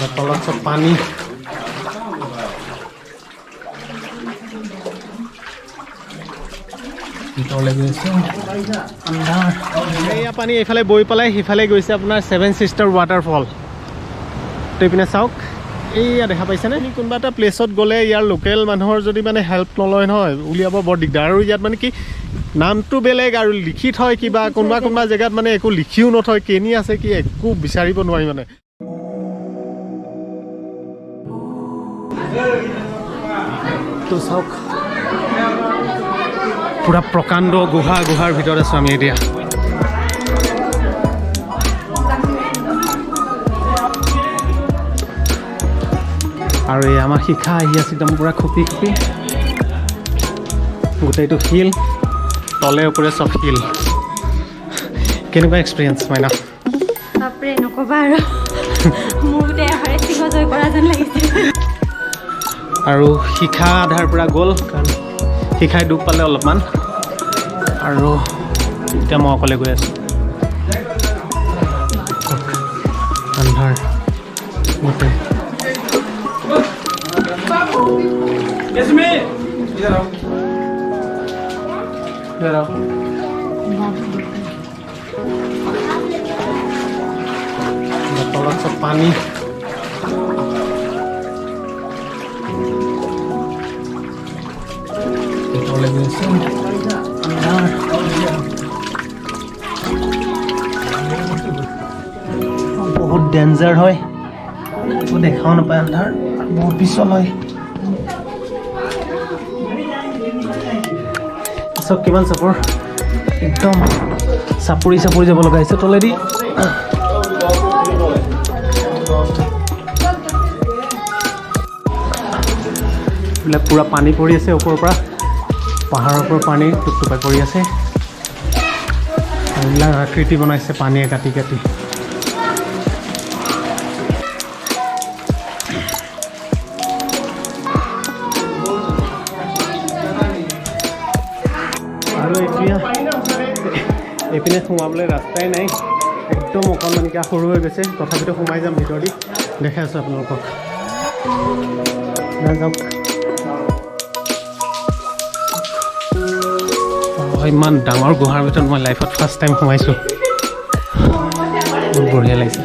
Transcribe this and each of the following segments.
তলত সব পানী এয়া পানী এইফালে বৈ পেলাই সিফালে গৈছে আপোনাৰ ছেভেন চিষ্টাৰ ৱাটাৰফল তো এইপিনে চাওক এইয়া দেখা পাইছেনে কোনোবা এটা প্লেছত গ'লে ইয়াৰ লোকেল মানুহৰ যদি মানে হেল্প নলয় নহয় উলিয়াব বৰ দিগদাৰ আৰু ইয়াত মানে কি নামটো বেলেগ আৰু লিখি থয় কিবা কোনোবা জেগাত মানে একো লিখিও নথয় কেনি আছে কি একো বিচাৰিব নোৱাৰি মানে তো চাওক পুৰা প্ৰকাণ্ড গুহাৰ ভিতৰত আছোঁ আমি এতিয়া আৰু এই আমাৰ শিখা আহি আছে একদম পুৰা খুপি গোটেইটো শিল তলে ওপৰে চব শিল কেনেকুৱা এক্সপিৰিয়েঞ্চ মাইনা বাপৰে নক'বা আৰু মোৰ গোটেই এবাৰে চিঙ জয় কৰা যেন লাগিছে আৰু শিখা আধাৰ পৰা গ'ল কাৰণ শিখাই ডুব পালে অলপমান আৰু এতিয়া মই অকলে গৈ আছোঁ আন্ধাৰ গোটেই তলত সব পানী বহুত ডেঞ্জাৰ হয় একো দেখাও নাপায় আন্ধাৰ বহুত পিছল হয় চব কিমান চাপৰ একদম চাপৰি যাব লগা হৈছে তলেদি এইবিলাক পুৰা পানী পৰি আছে ওপৰৰ পৰা পাহাৰৰ পৰা পানী টুপটুপাই পৰি আছে এইবিলাক আকৃতি বনাইছে পানীয়ে কাটি আৰু এতিয়া এইপিনে সোমাবলৈ ৰাস্তাই নাই একদম অকণমানিকা সৰু হৈ গৈছে তথাপিতো সোমাই যাম ভিতৰদি দেখাই আছোঁ আপোনালোকক যাওক ইমান ডাঙৰ গুহাৰ ভিতৰত মই লাইফত ফাৰ্ষ্ট টাইম সোমাইছোঁ বহুত বঢ়িয়া লাগিছে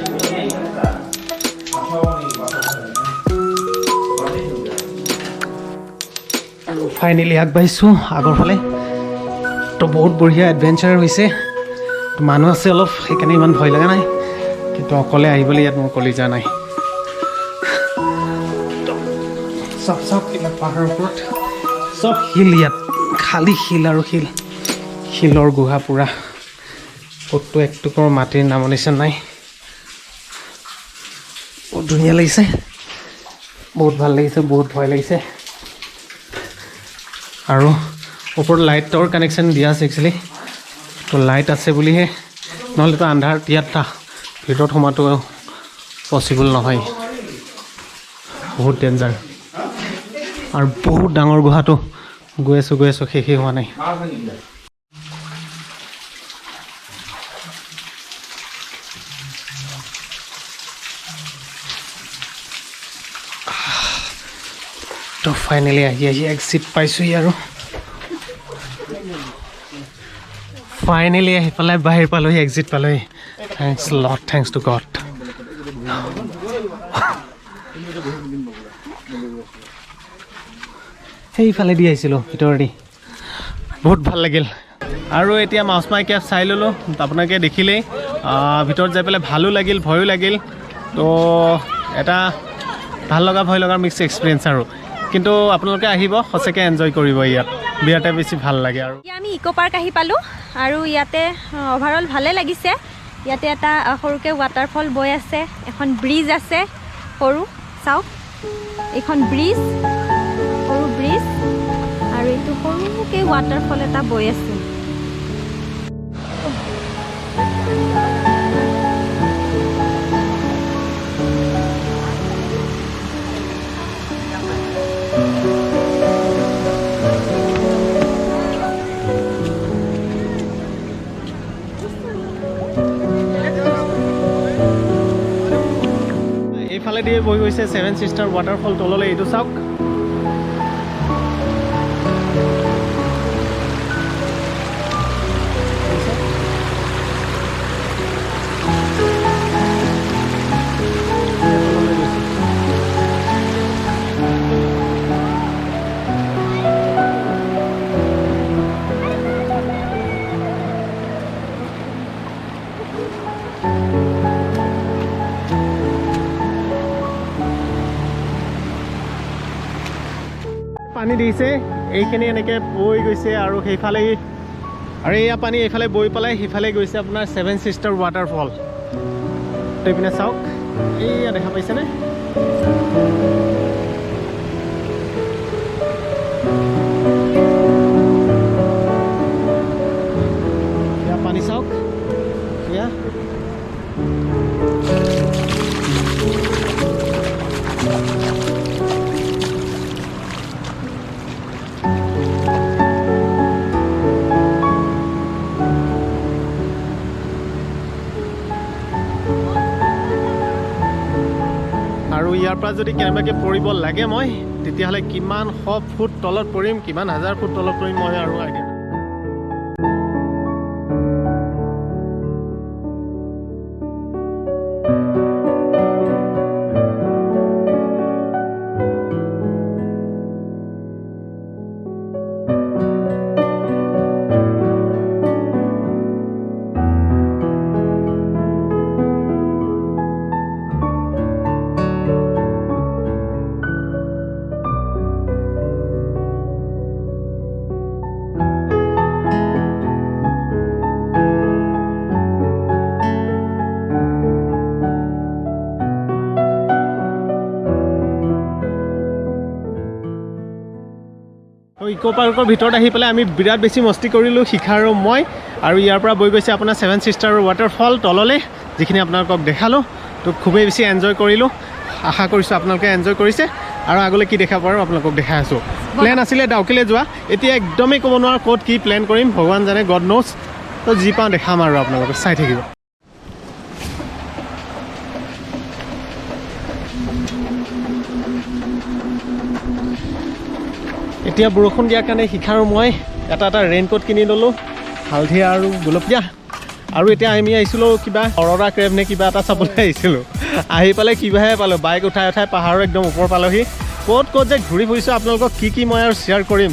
ফাইনেলি আগবাঢ়িছোঁ আগৰ ফালে তো বহুত বঢ়িয়া এডভেঞ্চাৰ হৈছে মানুহ আছে অলপ সেইকাৰণে ইমান ভয় লগা নাই কিন্তু অকলে আহিবলৈ ইয়াত মোৰ কলিজা নাই চব কিবা পাহাৰৰ ওপৰত চব শিল ইয়াত খালী শিল আৰু শিলৰ গুহা পুৰা ক'তো একটুকুৰ মাটিৰ নামনিছে নাই বহুত ধুনীয়া লাগিছে বহুত ভাল লাগিছে বহুত ভয় লাগিছে আৰু ওপৰত লাইটৰ কানেকশ্যন দিয়া আছে একচুৱেলি তো লাইট আছে বুলিহে নহ'লেতো আন্ধাৰ ইয়াত ভিতৰত সোমাটো পচিবল নহয় বহুত ডেঞ্জাৰ আৰু বহুত ডাঙৰ গুহাটো গৈ আছোঁ শেষেই হোৱা নাই তো ফাইনেলি আহি এক্সিট পাইছোঁহি আৰু ফাইনেলি আহি পেলাই বাহিৰ পালোহি এক্সিট পালোহি থেংকছ টু গড সেইফালে দি আহিছিলোঁ ভিতৰেদি বহুত ভাল লাগিল আৰু এতিয়া মাউচমাই কেব চাই ল'লোঁ আপোনালোকে দেখিলেই ভিতৰত যাই পেলাই ভালো লাগিল ভয়ো লাগিল তো এটা ভাল লগা ভয় লগাৰ মিক্স এক্সপিৰিয়েঞ্চ আৰু কিন্তু আপোনালোকে আহিব সঁচাকৈ এনজয় কৰিব ইয়াত বিৰাটে বেছি ভাল লাগে আৰু আমি ইকো পাৰ্ক আহি পালোঁ আৰু ইয়াতে অভাৰঅল ভালে লাগিছে ইয়াতে এটা সৰুকৈ ৱাটাৰফল বৈ আছে এখন ব্ৰিজ আছে সৰু চাওক এইখন ব্ৰিজ সৰু ব্ৰিজ আৰু এইটো সৰুকৈ ৱাটাৰফল এটা বৈ আছে দিয়ে বৈ গৈছে ছেভেন ছিষ্টাৰ ৱাটাৰফল তললৈ এইটো চাওক পানী দিছে এইখিনি এনেকৈ বৈ গৈছে আৰু সেইফালে আৰু এয়া পানী এইফালে বৈ পেলাই সিফালে গৈছে আপোনাৰ ছেভেন ছিষ্টাৰ ৱাটাৰফল তো এইপিনে চাওক এইয়া দেখা পাইছেনে এয়া পানী চাওক এয়া আৰু ইয়াৰ পৰা যদি কেনেবাকৈ পৰিব লাগে মই তেতিয়াহ'লে কিমান 100 ফুট তলত পৰিম কিমান 1000 ফুট তলত পৰিম মই আৰু আইডিয়া ইকো পাৰ্কৰ ভিতৰত আহি পেলাই আমি বিৰাট বেছি মস্তি কৰিলোঁ শিখা আৰু মই আৰু ইয়াৰ পৰা বৈ গৈছে আপোনাৰ ছেভেন ছিষ্টাৰ ৱাটাৰফল তললৈ যিখিনি আপোনালোকক দেখালোঁ তো খুবেই বেছি এনজয় কৰিলোঁ আশা কৰিছোঁ আপোনালোকে এনজয় কৰিছে আৰু আগলৈ কি দেখা পাৰোঁ আপোনালোকক দেখাই আছোঁ প্লেন আছিলে ডাউকিলৈ যোৱা এতিয়া একদমেই ক'ব নোৱাৰোঁ ক'ত কি প্লেন কৰিম ভগৱান জানে গড ন'জ তো যি পাওঁ দেখাম আৰু আপোনালোকে চাই থাকিব এতিয়া বৰষুণ দিয়াৰ কাৰণে শিখাৰ মই এটা ৰেইনকোট কিনি ল'লোঁ হালধীয়া আৰু গোলপীয়া আৰু এতিয়া আমি আহিছিলোঁ কিবা অৰৰা ক্ৰেব নে কিবা এটা চাবলৈ আহিছিলোঁ আহি পেলাই কিবাহে পালোঁ বাইক উঠাই পাহাৰৰ একদম ওপৰ পালোহি ক'ত যে ঘূৰি ফুৰিছোঁ আপোনালোকক কি মই আৰু শ্বেয়াৰ কৰিম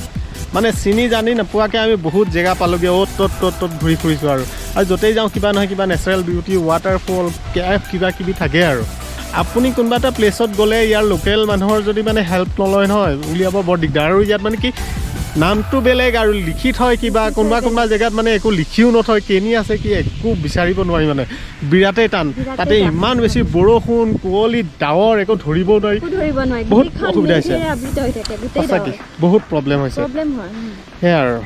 মানে চিনি জানি নোপোৱাকৈ আমি বহুত জেগা পালোঁগৈ ত'ত ঘূৰি ফুৰিছোঁ আৰু য'তেই যাওঁ কিবা নহয় কিবা নেচাৰেল বিউটি ৱাটাৰফল কেফ কিবা কিবি থাকে আৰু আপুনি কোনোবা এটা প্লেছত গ'লে ইয়াৰ লোকেল মানুহৰ যদি মানে হেল্প নলয় নহয় উলিয়াব বৰ দিগদাৰ আৰু ইয়াত মানে কি নামটো বেলেগ আৰু লিখি থয় কিবা কোনোবা জেগাত মানে একো লিখিও নথয় কেনি আছে কি একো বিচাৰিব নোৱাৰি মানে বিৰাটেই টান তাতে ইমান বেছি বৰষুণ কুঁৱলী ডাৱৰ একো ধৰিব নোৱাৰি বহুত অসুবিধা হৈছে সঁচাকৈ বহুত প্ৰব্লেম হৈছে সেয়াই আৰু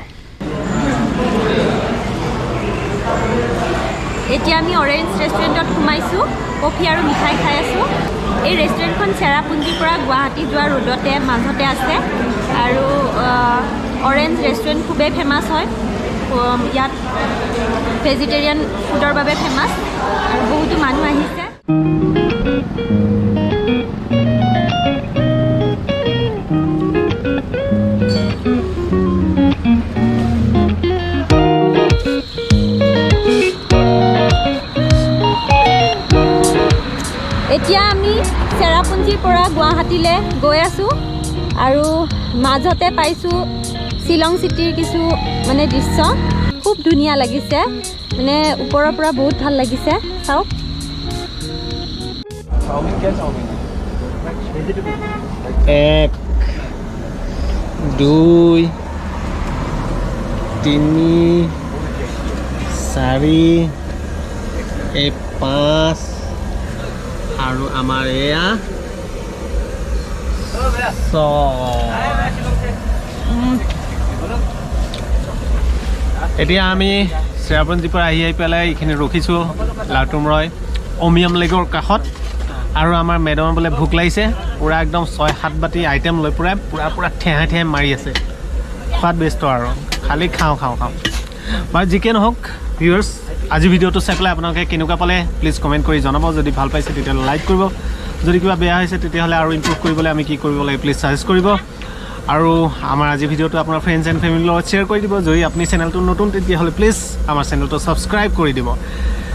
এতিয়া আমি অৰেঞ্জ ৰেষ্টুৰেণ্টত সোমাইছোঁ কফি আৰু মিঠাই খাই আছোঁ এই ৰেষ্টুৰেণ্টখন চেৰাপুঞ্জীৰ পৰা গুৱাহাটী যোৱা ৰোডতে মাজতে আছে আৰু অৰেঞ্জ ৰেষ্টুৰেণ্ট খুবেই ফেমাছ হয় ইয়াত ভেজিটেৰিয়ান ফুডৰ বাবে ফেমাছ আৰু বহুতো মানুহ আহিছে এতিয়া আমি চেৰাপুঞ্জীৰ পৰা গুৱাহাটীলৈ গৈ আছোঁ আৰু মাজতে পাইছোঁ শ্বিলং চিটিৰ কিছু মানে দৃশ্য খুব ধুনীয়া লাগিছে মানে ওপৰৰ পৰা বহুত ভাল লাগিছে চাওক 1 2 3 4 5 আৰু আমাৰ এয়া এতিয়া আমি চেৰাপুঞ্জীৰ পৰা আহি পেলাই এইখিনি ৰখিছোঁ লাটুম ৰয় অমিয়াম লেকৰ কাষত আৰু আমাৰ মেডামৰ বোলে ভোক লাগিছে পুৰা একদম 6-7 বাতি আইটেম লৈ পুৰা ঠেহাই মাৰি আছে খোৱাত ব্যস্ত আৰু খালি খাওঁ বাৰু যিকে নহওক ভিউৱাৰ্ছ আজি ভিডিঅ'টো চাই পেলাই আপোনালোকে কেনেকুৱা পালে প্লিজ কমেণ্ট কৰি জনাব যদি ভাল পাইছে তেতিয়াহ'লে লাইক কৰিব যদি কিবা বেয়া হৈছে তেতিয়াহ'লে আৰু ইম্প্ৰুভ কৰিবলৈ আমি কি কৰিব লাগে প্লিজ ছাজেষ্ট কৰিব আৰু আমাৰ আজি ভিডিঅ'টো আপোনাৰ ফ্ৰেণ্ডছ এণ্ড ফেমিলিৰ লগত শ্বেয়াৰ কৰি দিব যদি আপুনি চেনেলটো নতুন তেতিয়াহ'লে প্লিজ আমাৰ চেনেলটো ছাবস্ক্ৰাইব কৰি দিব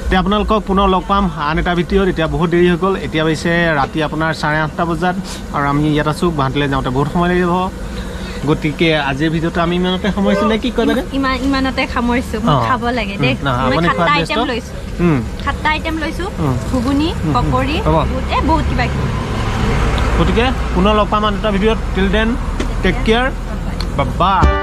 এতিয়া আপোনালোকক পুনৰ লগ পাম আন এটা ভিডিঅ'ত এতিয়া বহুত দেৰি হৈ গ'ল এতিয়া হৈছে ৰাতি আপোনাৰ 8:30 বজাত আৰু আমি ইয়াত আছোঁ গুৱাহাটীলৈ যাওঁতে বহুত সময় লাগিব গতিকে আজিৰ ভিডিঅ'টো আমি ইমানতে সামৰিছোঁ নে কি কয় দাদা ইমানতে সামৰিছোঁ খাব লাগে দেই মই খাটা আইটেম লৈছোঁ খাটা আইটেম লৈছোঁ ঘুগুনি পকৰি বহুত কিবা কিবি গতিকে পুনৰ লগ পাম আন এটা ভিডিঅ'ত till then take care bye